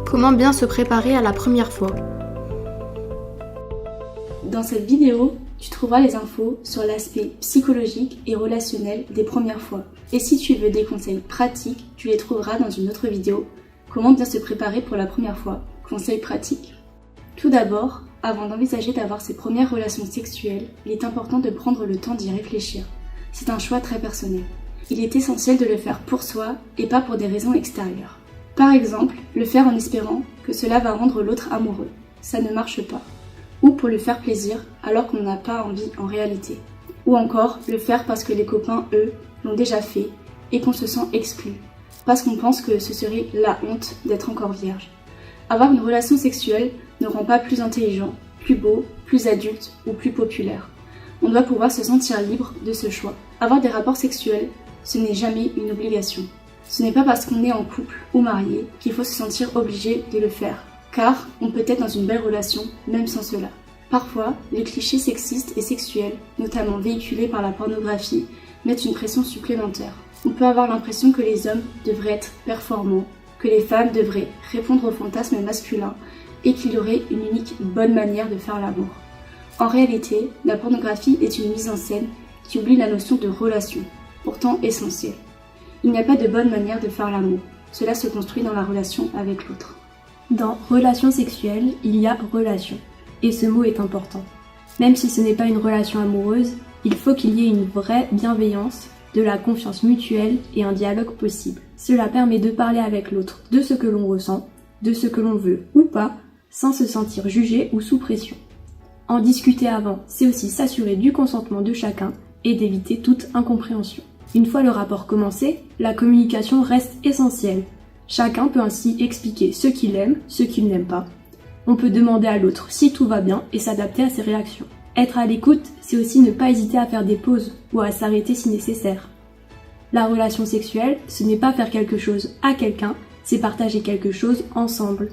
Comment bien se préparer à la première fois? Dans cette vidéo, tu trouveras les infos sur l'aspect psychologique et relationnel des premières fois. Et si tu veux des conseils pratiques, tu les trouveras dans une autre vidéo. Comment bien se préparer pour la première fois? Conseils pratiques. Tout d'abord, avant d'envisager d'avoir ses premières relations sexuelles, il est important de prendre le temps d'y réfléchir. C'est un choix très personnel. Il est essentiel de le faire pour soi et pas pour des raisons extérieures. Par exemple, le faire en espérant que cela va rendre l'autre amoureux. Ça ne marche pas. Ou pour lui faire plaisir alors qu'on n'a pas envie en réalité. Ou encore le faire parce que les copains, eux, l'ont déjà fait et qu'on se sent exclu. Parce qu'on pense que ce serait la honte d'être encore vierge. Avoir une relation sexuelle ne rend pas plus intelligent, plus beau, plus adulte ou plus populaire. On doit pouvoir se sentir libre de ce choix. Avoir des rapports sexuels, ce n'est jamais une obligation. Ce n'est pas parce qu'on est en couple ou marié qu'il faut se sentir obligé de le faire, car on peut être dans une belle relation même sans cela. Parfois, les clichés sexistes et sexuels, notamment véhiculés par la pornographie, mettent une pression supplémentaire. On peut avoir l'impression que les hommes devraient être performants, que les femmes devraient répondre aux fantasmes masculins et qu'il y aurait une unique bonne manière de faire l'amour. En réalité, la pornographie est une mise en scène qui oublie la notion de relation, pourtant essentielle. Il n'y a pas de bonne manière de faire l'amour. Cela se construit dans la relation avec l'autre. Dans relation sexuelle, il y a relation. Et ce mot est important. Même si ce n'est pas une relation amoureuse, il faut qu'il y ait une vraie bienveillance, de la confiance mutuelle et un dialogue possible. Cela permet de parler avec l'autre de ce que l'on ressent, de ce que l'on veut ou pas, sans se sentir jugé ou sous pression. En discuter avant, c'est aussi s'assurer du consentement de chacun et d'éviter toute incompréhension. Une fois le rapport commencé, la communication reste essentielle. Chacun peut ainsi expliquer ce qu'il aime, ce qu'il n'aime pas. On peut demander à l'autre si tout va bien et s'adapter à ses réactions. Être à l'écoute, c'est aussi ne pas hésiter à faire des pauses ou à s'arrêter si nécessaire. La relation sexuelle, ce n'est pas faire quelque chose à quelqu'un, c'est partager quelque chose ensemble.